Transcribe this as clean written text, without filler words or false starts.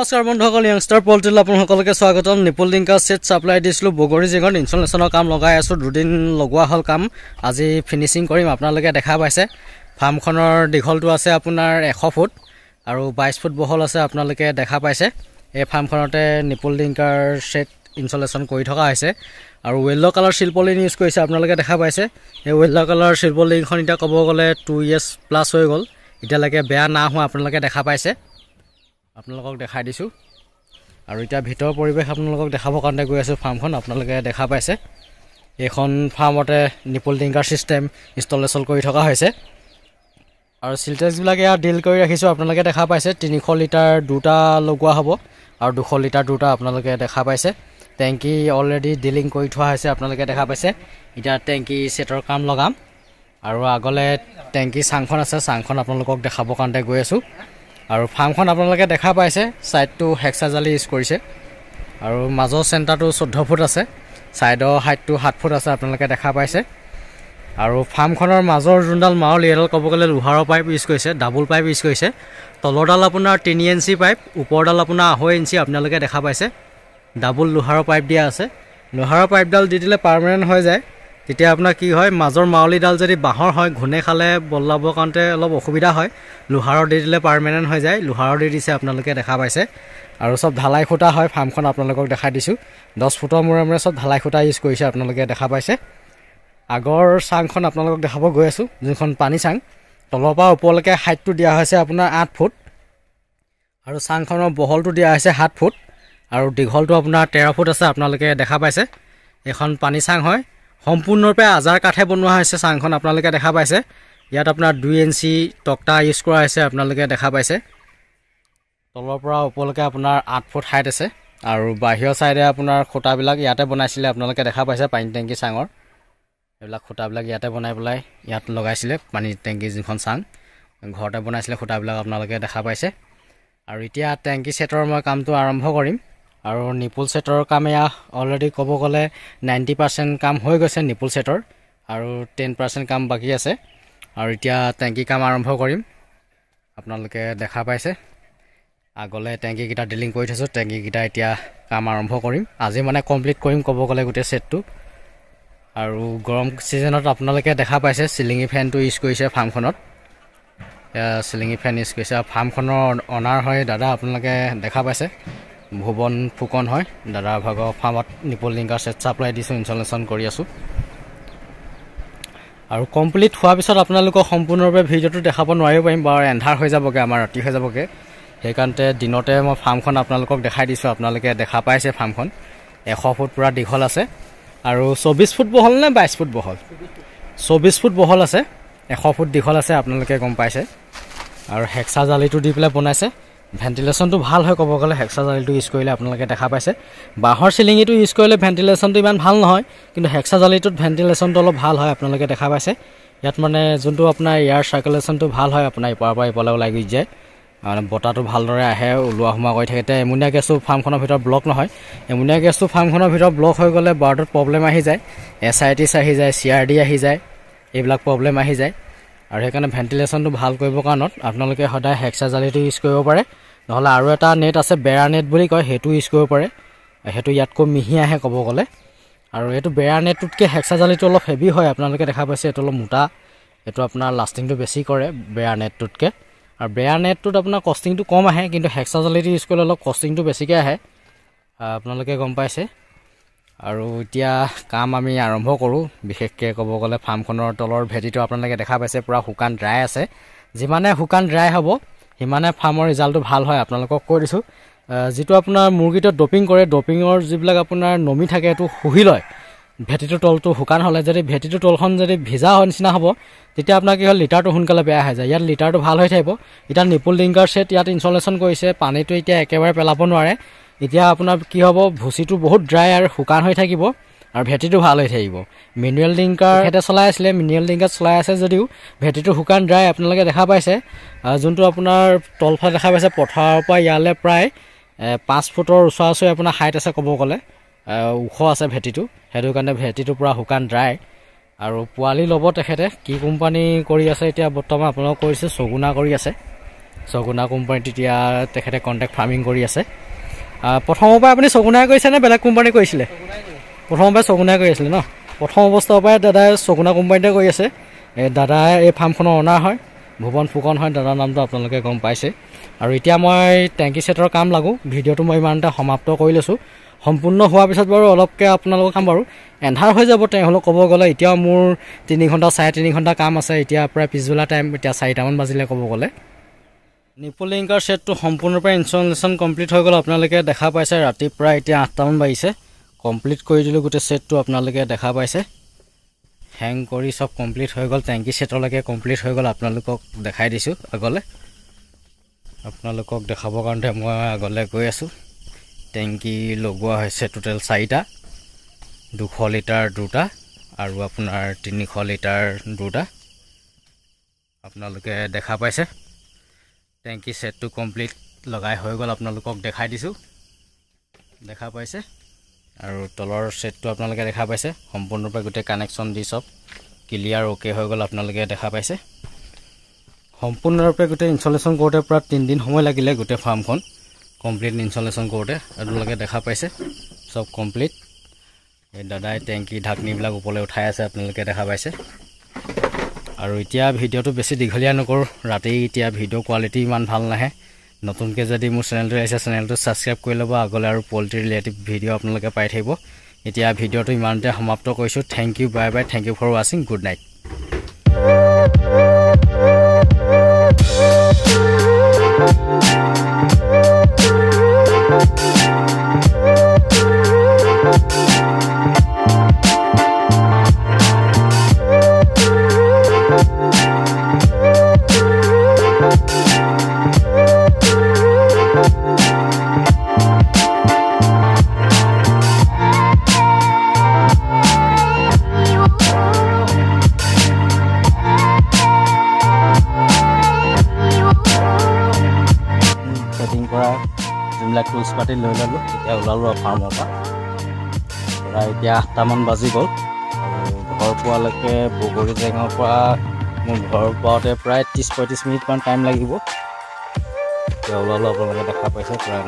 নমস্কাৰ বন্ধুসকল, য়ংষ্টাৰ পল্ট্ৰিলৈ আপোনালোকলৈকে স্বাগতম। নিপল ডিংকাৰ সেট সাপ্লাই দিছিলোঁ। বগৰীজেঙৰ ইনষ্টলেশ্যনৰ কাম লগাই আছোঁ। দুদিন লগোৱা হ'ল কাম, আজি ফিনিচিং কৰিম। আপোনালোকে দেখা পাইছে ফাৰ্মখনৰ দীঘলটো আছে আপোনাৰ 100 ফুট আৰু 22 ফুট বহল আছে। আপোনালোকে দেখা পাইছে এই ফাৰ্মখনতে নিপল ডিংকাৰ সেট ইনষ্টলেশ্যন কৰি থকা হৈছে আৰু য়েল্ল' কালাৰ শিল্পলিন ইউজ কৰিছে। আপোনালোকে দেখা পাইছে এই য়েল্ল' কালাৰ শিল্পলিনখন এতিয়া ক'ব গ'লে 2 years প্লাছ হৈ গ'ল, এতিয়ালৈকে বেয়া না হোৱা আপোনালোকে দেখা পাইছে। আপোনালোকক দেখাই দিছোঁ আৰু এতিয়া ভিতৰৰ পৰিৱেশ আপোনালোকক দেখাবৰ কাৰণে গৈ আছোঁ। ফাৰ্মখন আপোনালোকে দেখা পাইছে এইখন ফাৰ্মতে নিপল ডিংকাৰ ছিষ্টেম ইনষ্টলেশ্যন কৰি থকা হৈছে আৰু চিলটেক্সবিলাক ইয়াত ডিল কৰি ৰাখিছোঁ। আপোনালোকে দেখা পাইছে 300 লিটাৰ দুটা লগোৱা হ'ব আৰু 200 লিটাৰ দুটা আপোনালোকে দেখা পাইছে। টেংকি অলৰেডি ডিলিং কৰি থোৱা হৈছে। আপোনালোকে দেখা পাইছে এতিয়া টেংকি ছেটৰ কাম লগাম আৰু আগলৈ টেংকি চাংখন আছে, চাংখন আপোনালোকক দেখাবৰ কাৰণে গৈ আছোঁ। আৰু ফাৰ্মখন আপোনালোকে দেখা পাইছে ছাইডটো হেক্সা জালি ইউজ কৰিছে আৰু মাজৰ চেণ্টাৰটো 14 ফুট আছে, ছাইডৰ হাইটটো 7 ফুট আছে। আপোনালোকে দেখা পাইছে আৰু ফাৰ্মখনৰ মাজৰ যোনডাল মাউল এডাল ক'ব গ'লে লোহাৰৰ পাইপ ইউজ কৰিছে, ডাবুল পাইপ ইউজ কৰিছে। তলৰডাল আপোনাৰ 3 ইঞ্চি পাইপ, ওপৰডাল আপোনাৰ 2.5 ইঞ্চি। আপোনালোকে দেখা পাইছে ডাবুল লোহাৰৰ পাইপ দিয়া আছে। লোহাৰৰ পাইপডাল দি দিলে পাৰ্মানেণ্ট হৈ যায়। তেতিয়া আপোনাৰ কি হয়, মাজৰ মাউলিডাল যদি বাঁহৰ হয় ঘূনে খালে বদলাবৰ কাৰণতে অলপ অসুবিধা হয়। লোহাৰৰ দি দিলে পাৰ্মানেণ্ট হৈ যায়। লোহাৰৰ দি দিছে আপোনালোকে দেখা পাইছে আৰু চব ঢালাই খুঁটা হয়। ফাৰ্মখন আপোনালোকক দেখাই দিছোঁ 10 ফুটৰ মূৰে মূৰে চব ঢালাই খুঁটা ইউজ কৰিছে। আপোনালোকে দেখা পাইছে আগৰ চাংখন আপোনালোকক দেখাব গৈ আছোঁ, যোনখন পানী চাং। তলৰ পৰা ওপৰলৈকে হাইটটো দিয়া হৈছে আপোনাৰ 8 ফুট আৰু চাংখনৰ বহলটো দিয়া হৈছে 7 ফুট আৰু দীঘলটো আপোনাৰ 13 ফুট আছে। আপোনালোকে দেখা পাইছে এইখন পানী চাং হয়, সম্পূৰ্ণৰূপে আজাৰ কাঠে বনোৱা হৈছে চাংখন। আপোনালোকে দেখা পাইছে ইয়াত আপোনাৰ 2 ইঞ্চি তক্তা ইউজ কৰা হৈছে। আপোনালোকে দেখা পাইছে তলৰ পৰা ওপৰলৈকে আপোনাৰ 8 ফুট হাইট আছে আৰু বাহিৰৰ ছাইডে আপোনাৰ খুঁটাবিলাক ইয়াতে বনাইছিলে। আপোনালোকে দেখা পাইছে পানী টেংকি চাঙৰ এইবিলাক খুঁটাবিলাক ইয়াতে বনাই পেলাই ইয়াত লগাইছিলে। পানী টেংকি যিখন চাং ঘৰতে বনাইছিলে খুঁটাবিলাক আপোনালোকে দেখা পাইছে। আৰু এতিয়া টেংকি ছেটৰ মই কামটো আৰম্ভ কৰিম আৰু নিপুল ছেটৰ কাম এয়া অলৰেডি ক'ব গ'লে 90% কাম হৈ গৈছে নিপুল ছেটৰ আৰু 10% কাম বাকী আছে আৰু এতিয়া টেংকি কাম আৰম্ভ কৰিম। আপোনালোকে দেখা পাইছে আগলৈ টেংকিকেইটা ডিলিং কৰি থৈছোঁ। টেংকিকেইটা এতিয়া কাম আৰম্ভ কৰিম, আজি মানে কমপ্লিট কৰিম ক'ব গ'লে গোটেই ছেটটো। আৰু গৰম ছিজনত আপোনালোকে দেখা পাইছে চিলিঙি ফেনটো ইউজ কৰিছে ফাৰ্মখনত, চিলিঙি ফেন ইউজ কৰিছে। আৰু ফাৰ্মখনৰ অনাৰ হয় দাদা, আপোনালোকে দেখা পাইছে ভুৱন ফুকন হয় দাদা ভাগৰ ফাৰ্মত নিপল ডিংকাৰ সেট চাপ্লাই দিছোঁ, ইনষ্টলেশ্যন কৰি আছোঁ। আৰু কমপ্লিট হোৱাৰ পিছত আপোনালোকক সম্পূৰ্ণৰূপে ভিডিঅ'টো দেখাব নোৱাৰিব পাৰিম, বাৰু এন্ধাৰ হৈ যাবগৈ, আমাৰ ৰাতি হৈ যাবগৈ। সেইকাৰণতে দিনতে মই ফাৰ্মখন আপোনালোকক দেখাই দিছোঁ। আপোনালোকে দেখা পাইছে ফাৰ্মখন 100 ফুট পূৰা দীঘল আছে আৰু 24 ফুট বহল নে 22 ফুট বহল? 24 ফুট বহল আছে, 100 ফুট দীঘল আছে। আপোনালোকে গম পাইছে আৰু হেক্সা জালিটো দি পেলাই বনাইছে। ভেণ্টিলেশ্যনটো ভাল হয় ক'ব গ'লে হেক্সা জালিটো ইউজ কৰিলে। আপোনালোকে দেখা পাইছে বাঁহৰ চিলিঙিটো ইউজ কৰিলে ভেণ্টিলেশ্যনটো ইমান ভাল নহয়, কিন্তু হেক্সা জালিটোত ভেণ্টিলেশ্যনটো অলপ ভাল হয়। আপোনালোকে দেখা পাইছে ইয়াত মানে যোনটো আপোনাৰ এয়াৰ চাৰ্কুলেশ্যনটো ভাল হয়, আপোনাৰ ইপাৰৰ পৰা ইপাৰলৈ ওলাই গৈ যায়, মানে বতাহটো ভালদৰে আহে, ওলোৱা সোমোৱা কৰি থাকে। এতিয়া এমনিয়া গেছটো ফাৰ্মখনৰ ভিতৰত ব্লক নহয়। এমনিয়া গেছটো ফাৰ্মখনৰ ভিতৰত ব্লক হৈ গ'লে বাৰটোত প্ৰব্লেম আহি যায়, SITs আহি যায়, CRD আহি যায়, এইবিলাক প্ৰব্লেম আহি যায়। আৰু সেইকাৰণে ভেণ্টিলেশ্যনটো ভাল কৰিবৰ কাৰণত আপোনালোকে সদায় হেক্সা জালিটো ইউজ কৰিব পাৰে, নহ'লে আৰু এটা নেট আছে বেৰা নেট বুলি কয়, সেইটো ইউজ কৰিব পাৰে। সেইটো ইয়াতকৈ মিহি আহে ক'ব গ'লে। আৰু এইটো বেৰা নেটটোতকৈ হেক্সা জালিটো অলপ হেভি হয়। আপোনালোকে দেখা পাইছে এইটো অলপ মোটা, এইটো আপোনাৰ লাষ্টিংটো বেছি কৰে বেৰা নেটটোতকৈ। আৰু বেৰা নেটটোত আপোনাৰ কষ্টিংটো কম আহে, কিন্তু হেক্সা জালিটো ইউজ কৰিলে অলপ কষ্টিংটো বেছিকৈ আহে, আপোনালোকে গম পাইছে। আৰু এতিয়া কাম আমি আৰম্ভ কৰোঁ। বিশেষকৈ ক'ব গ'লে ফাৰ্মখনৰ তলৰ ভেটিটো আপোনালোকে দেখা পাইছে পূৰা শুকান ড্ৰাই আছে। যিমানে শুকান ড্ৰাই হ'ব সিমানে ফাৰ্মৰ ৰিজাল্টটো ভাল হয়। আপোনালোকক কৈ দিছোঁ, যিটো আপোনাৰ মুৰ্গীটো ডপিং কৰে, ডপিঙৰ যিবিলাক আপোনাৰ নমি থাকে সেইটো শুহি লয়, ভেটিটো তলটো শুকান হ'লে যদি ভেটিটো তলখন যদি ভিজা হয় নিচিনা হ'ব তেতিয়া আপোনাৰ কি হয় লিটাৰটো সোনকালে বেয়া হৈ যায় ইয়াত লিটাৰটো ভাল হৈ থাকিব এতিয়া নিপল ডিংকাৰ সেট ইয়াত ইনষ্টলেশ্যন কৰিছে পানীটো এতিয়া একেবাৰে পেলাব নোৱাৰে এতিয়া আপোনাৰ কি হ'ব ভুচিটো বহুত ড্ৰাই আৰু শুকান হৈ থাকিব আৰু ভেটিটো ভাল হৈ থাকিব মেনুৱেল ডিংকাৰ হেতে চলাই আছিলে মেনুৱেল ডিংকাৰ চলাই আছে যদিও ভেটিটো শুকান ড্ৰাই আপোনালোকে দেখা পাইছে যোনটো আপোনাৰ তলফালে দেখা পাইছে পথাৰৰ পৰা ইয়ালে প্ৰায় 5 ফুটৰ ওচৰা-ওচৰি আপোনাৰ হাইট আছে ক'ব গ'লে ওখ আছে ভেটিটো হেতু কাৰণে ভেটিটো পুৰা শুকান ড্ৰাই আৰু পোৱালি ল'ব তেখেতে কি কোম্পানী কৰি আছে এতিয়া বৰ্তমান আপোনালোক কৰিছে সগুনা কৰি আছে সগুনা কোম্পানীত এতিয়া তেখেতে কন্টেক্ট ফাৰ্মিং কৰি আছে প্ৰথমৰ পৰা আপুনি সগুনাই কৰিছে নে বেলেগ কোম্পানী কৰিছিলে প্ৰথমৰ পৰা সগুনাই কৰি আছিল ন প্ৰথম অৱস্থাৰ পৰা দাদাই সগুনা কোম্পানীতে কৰি আছে দাদাই এই ফাৰ্মখনৰ অনাৰ হয় ভুৱন ফুকন হয় দাদাৰ নামটো আপোনালোকে গম পাইছে আৰু এতিয়া মই টেংকি সেটৰ কাম লাগো ভিডিঅ'টো মই ইমানটা সমাপ্ত কৰি লৈছোঁ সম্পূৰ্ণ হোৱাৰ পিছত বাৰু অলপকৈ আপোনালোকক কাম বাৰু এন্ধাৰ হৈ যাব তেওঁলোক ক'ব গ'লে এতিয়াও মোৰ 3 ঘণ্টা 3.5 ঘণ্টা কাম আছে এতিয়া প্ৰায় পিছবেলা টাইম এতিয়া 4টামান বাজিলে ক'ব গ'লে নিপল ডিংকাৰ সেটটো সম্পূৰ্ণৰূপে ইনষ্টলেশ্যন কমপ্লিট হৈ গ'ল আপোনালোকে দেখা পাইছে ৰাতি প্ৰায় এতিয়া 8টামান বাজিছে কমপ্লিট কৰি দিলোঁ গোটেই সেটটো আপোনালোকে দেখা পাইছে হেং কৰি সব কমপ্লিট হৈ গ'ল টেংকি সেটলৈকে কমপ্লিট হৈ গ'ল আপোনালোকক দেখাই দিছোঁ আগলৈ আপোনালোকক দেখাবৰ কাৰণে মই আগলৈ গৈ আছোঁ টেংকি লগোৱা হৈছে টোটেল 4টা 200 লিটাৰ 2টা আৰু আপোনাৰ 300 লিটাৰ 2টা আপোনালোকে দেখা পাইছে টেংকি সেটটো কমপ্লিট লগাই হৈ গ'ল আপোনালোকক দেখাই দিছোঁ দেখা পাইছে আৰু তলৰ সেটটো আপোনালোকে দেখা পাইছে সম্পূৰ্ণৰূপে গোটেই কানেকশ্যন দি সব ক্লিয়াৰ ওকে হৈ গ'ল আপোনালোকে দেখা পাইছে সম্পূৰ্ণৰূপে গোটেই ইনষ্টলেশ্যন কৰোঁতে প্ৰায় 3 দিন সময় লাগিলে গোটেই ফাৰ্মখন কমপ্লিট ইনষ্টলেশ্যন কৰোঁতে আপোনালোকে দেখা পাইছে সব কমপ্লিট এই দাদাই টেংকি ঢাকনিবিলাক ওপৰলৈ উঠাই আছে আপোনালোকে দেখা পাইছে আৰু এতিয়া ভিডিঅ'টো বেছি দীঘলীয়া নকৰোঁ ৰাতি এতিয়া ভিডিঅ' কোৱালিটি ইমান ভাল নাহে নতুনকৈ যদি মোৰ চেনেলটো আহিছে চেনেলটো ছাবস্ক্ৰাইব কৰি ল'ব আগলৈ আৰু পল্ট্ৰি ৰিলেটিভ ভিডিঅ' আপোনালোকে পাই থাকিব এতিয়া ভিডিঅ'টো ইমানতে সমাপ্ত কৰিছোঁ thank you bye bye thank you for ৱাচিং গুড নাইট যোনবিলাক টুলছ পাতি লৈ ল'লোঁ এতিয়া ওলালোঁ আৰু ফাৰ্মৰ পৰা প্ৰায় এতিয়া 8টামান বাজি গ'ল আৰু ঘৰ পোৱালৈকে বগৰীজেঙৰ পৰা মোৰ ঘৰ পোৱাতে প্ৰায় 30-35 মিনিটমান টাইম লাগিব এতিয়া ওলালোঁ আপোনালোকে দেখা পাইছে প্ৰায়